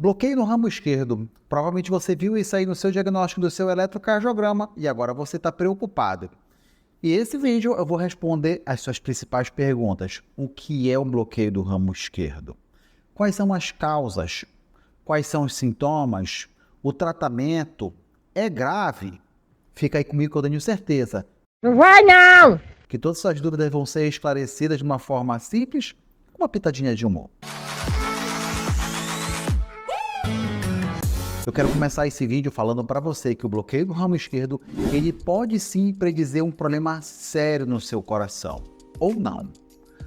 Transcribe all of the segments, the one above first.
Bloqueio no ramo esquerdo. Provavelmente você viu isso aí no seu diagnóstico do seu eletrocardiograma e agora você está preocupado. E esse vídeo eu vou responder as suas principais perguntas. O que é o bloqueio do ramo esquerdo? Quais são as causas? Quais são os sintomas? O tratamento é grave? Fica aí comigo que eu tenho certeza. Não vai não! Que todas essas dúvidas vão ser esclarecidas de uma forma simples, com uma pitadinha de humor. Eu quero começar esse vídeo falando para você que o bloqueio do ramo esquerdo, ele pode sim predizer um problema sério no seu coração, ou não.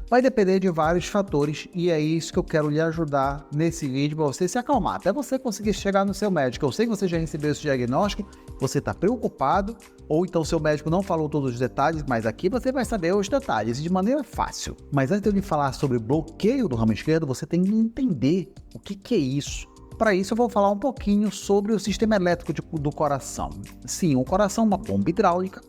Vai depender de vários fatores e é isso que eu quero lhe ajudar nesse vídeo para você se acalmar, até você conseguir chegar no seu médico. Eu sei que você já recebeu esse diagnóstico, você está preocupado, ou então seu médico não falou todos os detalhes, mas aqui você vai saber os detalhes de maneira fácil. Mas antes de eu lhe falar sobre bloqueio do ramo esquerdo, você tem que entender o que é isso. Para isso eu vou falar um pouquinho sobre o sistema elétrico do coração. Sim, o coração é uma bomba hidráulica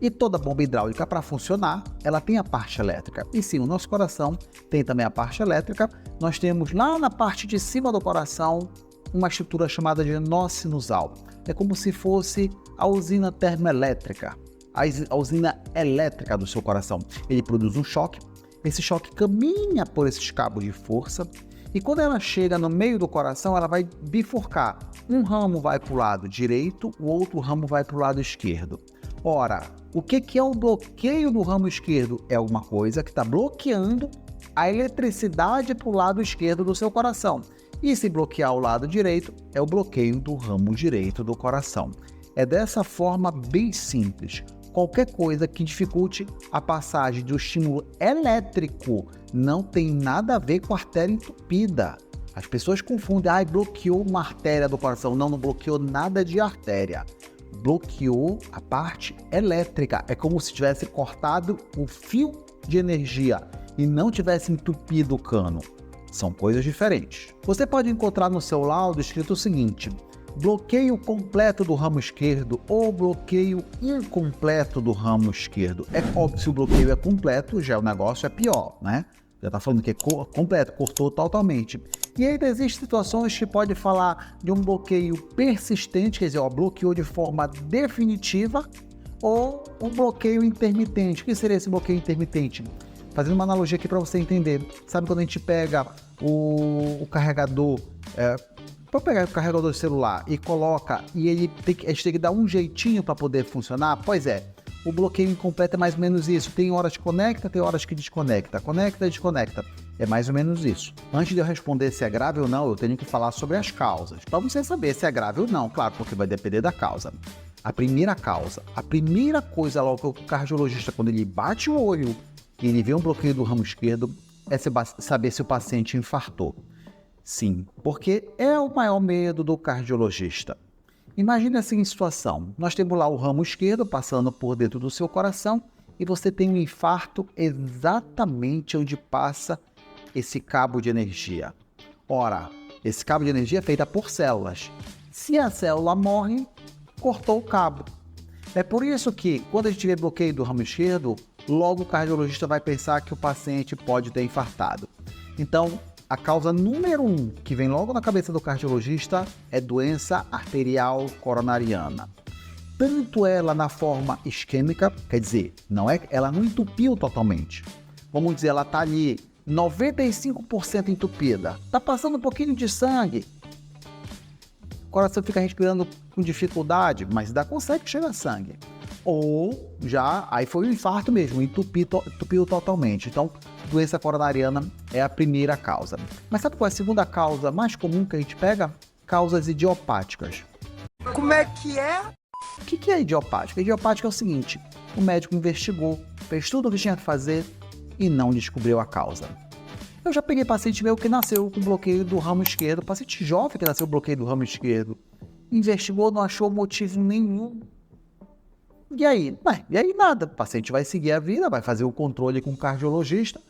e toda bomba hidráulica, para funcionar, ela tem a parte elétrica. E sim, o nosso coração tem também a parte elétrica. Nós temos lá na parte de cima do coração uma estrutura chamada de nó sinusal. É como se fosse a usina termoelétrica, a usina elétrica do seu coração. Ele produz um choque, esse choque caminha por esses cabos de força, e quando ela chega no meio do coração, ela vai bifurcar. Um ramo vai para o lado direito, o outro ramo vai para o lado esquerdo. Ora, o que é o bloqueio do ramo esquerdo? É alguma coisa que está bloqueando a eletricidade para o lado esquerdo do seu coração. E se bloquear o lado direito, é o bloqueio do ramo direito do coração. É dessa forma bem simples. Qualquer coisa que dificulte a passagem do estímulo elétrico não tem nada a ver com a artéria entupida. As pessoas confundem, bloqueou uma artéria do coração. Não bloqueou nada de artéria. Bloqueou a parte elétrica. É como se tivesse cortado o fio de energia e não tivesse entupido o cano. São coisas diferentes. Você pode encontrar no seu laudo escrito o seguinte: bloqueio completo do ramo esquerdo ou bloqueio incompleto do ramo esquerdo. É óbvio que se o bloqueio é completo, já o negócio é pior, né? Já está falando que é completo, cortou totalmente. E ainda existem situações que pode falar de um bloqueio persistente, quer dizer, bloqueou de forma definitiva, ou um bloqueio intermitente. O que seria esse bloqueio intermitente? Fazendo uma analogia aqui para você entender. Sabe quando a gente pega o carregador, para pegar o carregador de celular e coloca, e a gente tem que dar um jeitinho para poder funcionar? Pois é, o bloqueio incompleto é mais ou menos isso. Tem horas que conecta, tem horas que desconecta. Conecta e desconecta. É mais ou menos isso. Antes de eu responder se é grave ou não, eu tenho que falar sobre as causas. Para você saber se é grave ou não, claro, porque vai depender da causa. A primeira coisa logo que o cardiologista, quando ele bate o olho e ele vê um bloqueio do ramo esquerdo, é saber se o paciente infartou. Sim, porque é o maior medo do cardiologista. Imagine a seguinte situação: nós temos lá o ramo esquerdo passando por dentro do seu coração e você tem um infarto exatamente onde passa esse cabo de energia. Ora, esse cabo de energia é feito por células. Se a célula morre, cortou o cabo. É por isso que, quando a gente tiver bloqueio do ramo esquerdo, logo o cardiologista vai pensar que o paciente pode ter infartado. Então, a causa número 1 que vem logo na cabeça do cardiologista é doença arterial coronariana. Tanto ela na forma isquêmica, quer dizer, ela não entupiu totalmente. Vamos dizer, ela está ali 95% entupida. Está passando um pouquinho de sangue. O coração fica respirando com dificuldade, mas ainda consegue chegar sangue. Ou aí foi um infarto mesmo, entupiu totalmente. Então, doença coronariana é a primeira causa. Mas sabe qual é a segunda causa mais comum que a gente pega? Causas idiopáticas. Como é que é? O que é idiopática? Idiopática é o seguinte: o médico investigou, fez tudo o que tinha que fazer e não descobriu a causa. Eu já peguei paciente meu que nasceu com bloqueio do ramo esquerdo, paciente jovem que nasceu com bloqueio do ramo esquerdo, investigou, não achou motivo nenhum. E aí? E aí nada, o paciente vai seguir a vida, vai fazer o controle com o cardiologista,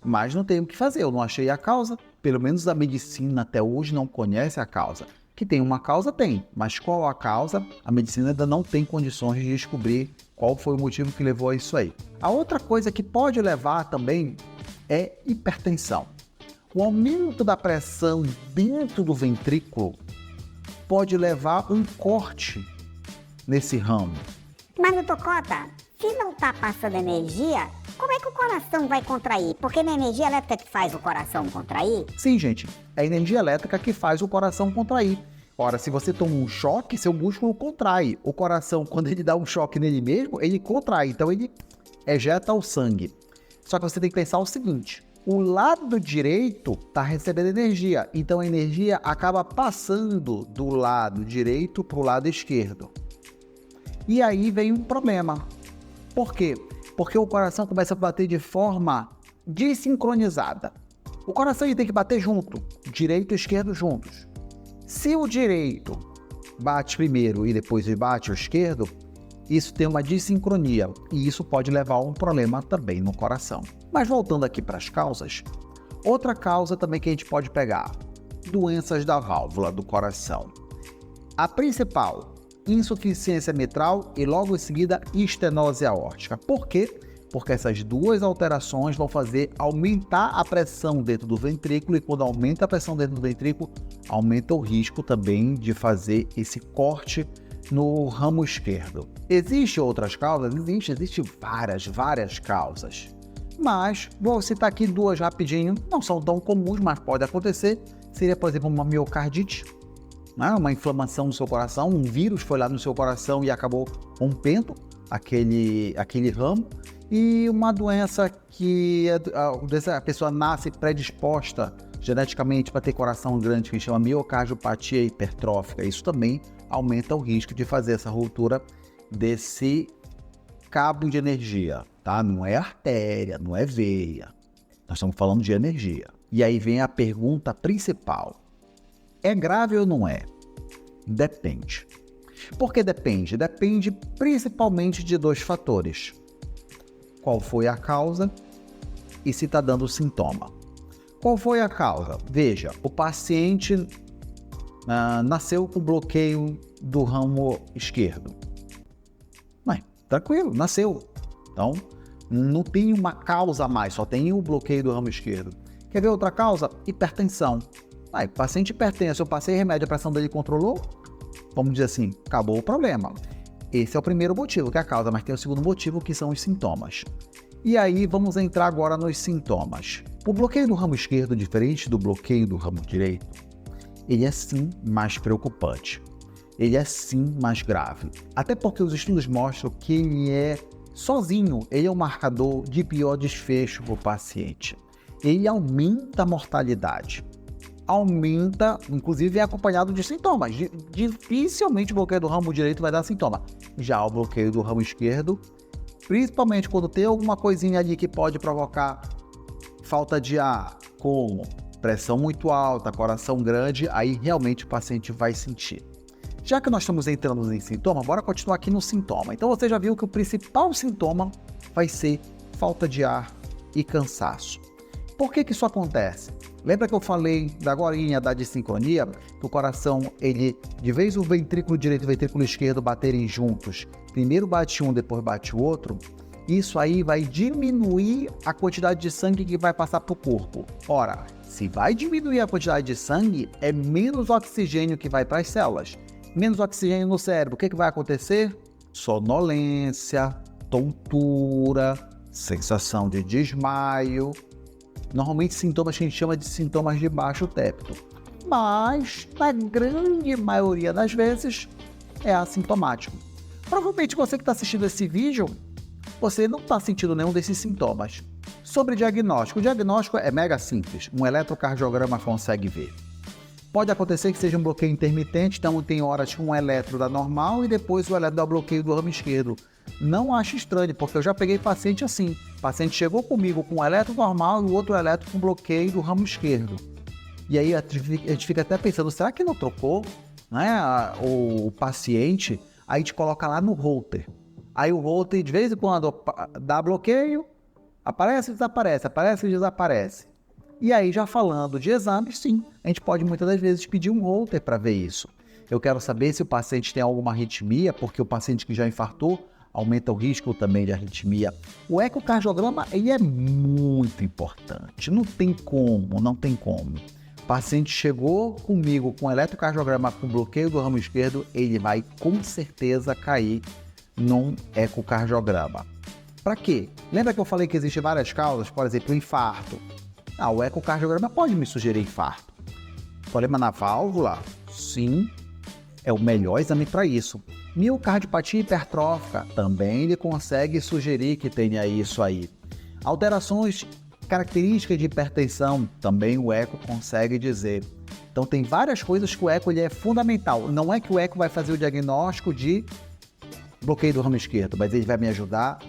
mas não tem o que fazer, eu não achei a causa. Pelo menos a medicina até hoje não conhece a causa. Que tem uma causa, tem, mas qual a causa? A medicina ainda não tem condições de descobrir qual foi o motivo que levou a isso aí. A outra coisa que pode levar também é hipertensão. O aumento da pressão dentro do ventrículo pode levar a um corte nesse ramo. Mas, doutor Cota, se não está passando energia, como é que o coração vai contrair? Porque não é energia elétrica que faz o coração contrair? Sim, gente, é a energia elétrica que faz o coração contrair. Ora, se você toma um choque, seu músculo contrai. O coração, quando ele dá um choque nele mesmo, ele contrai. Então, ele ejeta o sangue. Só que você tem que pensar o seguinte: o lado direito está recebendo energia. Então, a energia acaba passando do lado direito para o lado esquerdo. E aí vem um problema. Por quê? Porque o coração começa a bater de forma desincronizada. O coração ele tem que bater junto, direito e esquerdo juntos. Se o direito bate primeiro e depois bate o esquerdo, isso tem uma desincronia e isso pode levar a um problema também no coração. Mas voltando aqui para as causas, outra causa também que a gente pode pegar, doenças da válvula do coração. A principal, insuficiência mitral e logo em seguida estenose aórtica. Por quê? Porque essas duas alterações vão fazer aumentar a pressão dentro do ventrículo e quando aumenta a pressão dentro do ventrículo, aumenta o risco também de fazer esse corte no ramo esquerdo. Existem outras causas? Existem várias causas. Mas vou citar aqui duas rapidinho, não são tão comuns, mas pode acontecer. Seria, por exemplo, uma miocardite, uma inflamação no seu coração, um vírus foi lá no seu coração e acabou rompendo aquele ramo. E uma doença que a pessoa nasce predisposta geneticamente para ter coração grande, que chama miocardiopatia hipertrófica. Isso também aumenta o risco de fazer essa ruptura desse cabo de energia, tá? Não é artéria, não é veia. Nós estamos falando de energia. E aí vem a pergunta principal. É grave ou não é? Depende. Por que depende? Depende principalmente de dois fatores. Qual foi a causa e se está dando sintoma. Qual foi a causa? Veja, o paciente nasceu com bloqueio do ramo esquerdo. Tranquilo, nasceu. Então, não tem uma causa a mais, só tem o bloqueio do ramo esquerdo. Quer ver outra causa? Hipertensão. O paciente hipertenso, eu passei remédio, a pressão dele controlou? Vamos dizer assim, acabou o problema. Esse é o primeiro motivo, que é a causa, mas tem o segundo motivo, que são os sintomas. E aí, vamos entrar agora nos sintomas. O bloqueio do ramo esquerdo, diferente do bloqueio do ramo direito, ele é sim mais preocupante. Ele é sim mais grave. Até porque os estudos mostram que ele é sozinho, ele é um marcador de pior desfecho para o paciente. Ele aumenta a mortalidade. Aumenta, inclusive é acompanhado de sintomas. Dificilmente o bloqueio do ramo direito vai dar sintoma. Já o bloqueio do ramo esquerdo, principalmente quando tem alguma coisinha ali que pode provocar falta de ar, como pressão muito alta, coração grande, aí realmente o paciente vai sentir. Já que nós estamos entrando em sintoma, bora continuar aqui no sintoma. Então você já viu que o principal sintoma vai ser falta de ar e cansaço. Por que isso acontece? Lembra que eu falei da agorinha da dissincronia? Que o coração, de vez o ventrículo direito e o ventrículo esquerdo baterem juntos, primeiro bate um, depois bate o outro, isso aí vai diminuir a quantidade de sangue que vai passar para o corpo. Ora, se vai diminuir a quantidade de sangue, é menos oxigênio que vai para as células. Menos oxigênio no cérebro, o que vai acontecer? Sonolência, tontura, sensação de desmaio. Normalmente sintomas que a gente chama de sintomas de baixo débito. Mas, na grande maioria das vezes, é assintomático. Provavelmente você que está assistindo esse vídeo, você não está sentindo nenhum desses sintomas. Sobre diagnóstico, o diagnóstico é mega simples. Um eletrocardiograma consegue ver. Pode acontecer que seja um bloqueio intermitente, então tem horas que um eletro dá normal e depois o eletro dá bloqueio do ramo esquerdo. Não acho estranho, porque eu já peguei paciente assim. O paciente chegou comigo com um eletro normal e o outro eletro com bloqueio do ramo esquerdo. E aí a gente fica até pensando, será que não trocou, o paciente? Aí a gente coloca lá no Holter. Aí o Holter, de vez em quando, dá bloqueio, aparece e desaparece, aparece e desaparece. E aí, já falando de exames, sim, a gente pode muitas das vezes pedir um Holter para ver isso. Eu quero saber se o paciente tem alguma arritmia, porque o paciente que já infartou, aumenta o risco também de arritmia. O ecocardiograma, ele é muito importante, não tem como. O paciente chegou comigo com eletrocardiograma com bloqueio do ramo esquerdo, ele vai com certeza cair num ecocardiograma. Para quê? Lembra que eu falei que existem várias causas, por exemplo, o infarto. O ecocardiograma pode me sugerir infarto. Problema na válvula? Sim, é o melhor exame para isso. Miocardiopatia hipertrófica? Também ele consegue sugerir que tenha isso aí. Alterações características de hipertensão? Também o eco consegue dizer. Então tem várias coisas que o eco ele é fundamental. Não é que o eco vai fazer o diagnóstico de bloqueio do ramo esquerdo, mas ele vai me ajudar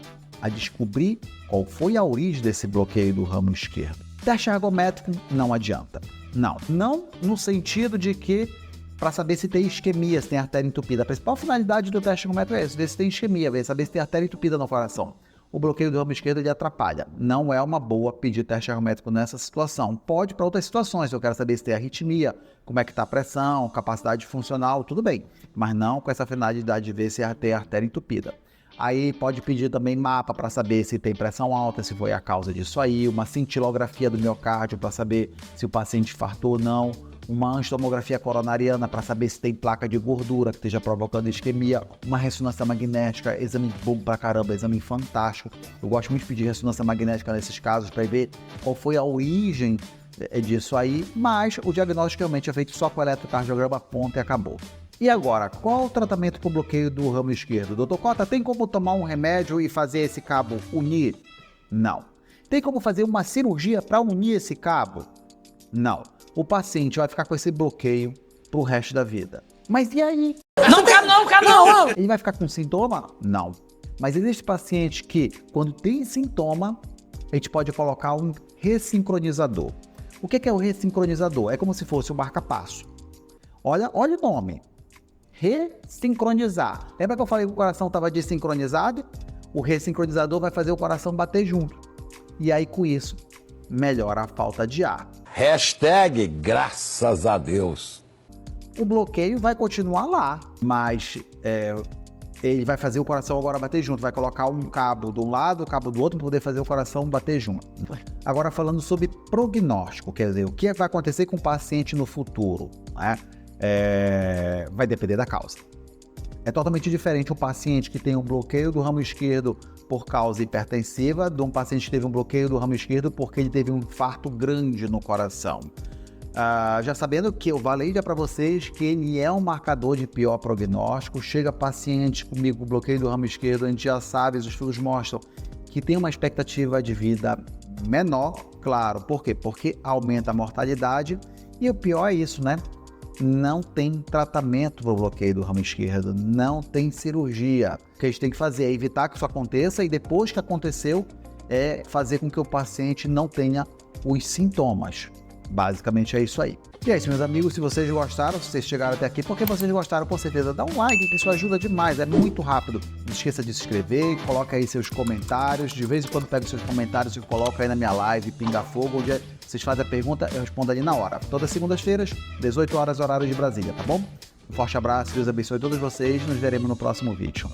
a descobrir qual foi a origem desse bloqueio do ramo esquerdo. Teste ergométrico não adianta. Não no sentido de que para saber se tem isquemia, se tem artéria entupida. A principal finalidade do teste ergométrico é isso, ver se tem isquemia, ver saber se tem artéria entupida no coração. O bloqueio do ramo esquerdo ele atrapalha. Não é uma boa pedir teste ergométrico nessa situação. Pode para outras situações, se eu quero saber se tem arritmia, como é que está a pressão, capacidade funcional, tudo bem. Mas não com essa finalidade de ver se tem artéria entupida. Aí pode pedir também mapa para saber se tem pressão alta, se foi a causa disso aí, uma cintilografia do miocárdio para saber se o paciente infartou ou não, uma angiotomografia coronariana para saber se tem placa de gordura que esteja provocando isquemia, uma ressonância magnética, exame bom pra caramba, exame fantástico. Eu gosto muito de pedir ressonância magnética nesses casos para ver qual foi a origem disso aí, mas o diagnóstico realmente é feito só com eletrocardiograma, ponto e acabou. E agora, qual o tratamento para o bloqueio do ramo esquerdo? Doutor Cota, tem como tomar um remédio e fazer esse cabo unir? Não. Tem como fazer uma cirurgia para unir esse cabo? Não. O paciente vai ficar com esse bloqueio pro resto da vida. Mas e aí? Não quero não! Ele vai ficar com sintoma? Não. Mas existe paciente que, quando tem sintoma, a gente pode colocar um ressincronizador. O que é o ressincronizador? É como se fosse um marca-passo. Olha o nome. Ressincronizar. Lembra que eu falei que o coração estava desincronizado? O ressincronizador vai fazer o coração bater junto. E aí, com isso, melhora a falta de ar. Hashtag graças a Deus. O bloqueio vai continuar lá, mas ele vai fazer o coração agora bater junto. Vai colocar um cabo de um lado, um cabo do outro, para poder fazer o coração bater junto. Agora, falando sobre prognóstico, quer dizer, o que vai acontecer com o paciente no futuro, né? Vai depender da causa. É totalmente diferente um paciente que tem um bloqueio do ramo esquerdo por causa hipertensiva de um paciente que teve um bloqueio do ramo esquerdo porque ele teve um infarto grande no coração. Já sabendo que eu falei já para vocês que ele é um marcador de pior prognóstico, chega paciente comigo com bloqueio do ramo esquerdo, a gente já sabe, os estudos mostram que tem uma expectativa de vida menor, claro. Por quê? Porque aumenta a mortalidade e o pior é isso, né? Não tem tratamento para o bloqueio do ramo esquerdo, não tem cirurgia. O que a gente tem que fazer é evitar que isso aconteça e depois que aconteceu, fazer com que o paciente não tenha os sintomas. Basicamente é isso aí. E é isso, meus amigos, se vocês gostaram, se vocês chegaram até aqui, porque vocês gostaram, com certeza, dá um like, que isso ajuda demais, é muito rápido. Não esqueça de se inscrever, coloca aí seus comentários, de vez em quando eu pego seus comentários e coloco aí na minha live, Pinga Fogo, onde vocês fazem a pergunta, eu respondo ali na hora. Todas segundas-feiras, 18 horas, horário de Brasília, tá bom? Um forte abraço, Deus abençoe todos vocês, nos veremos no próximo vídeo.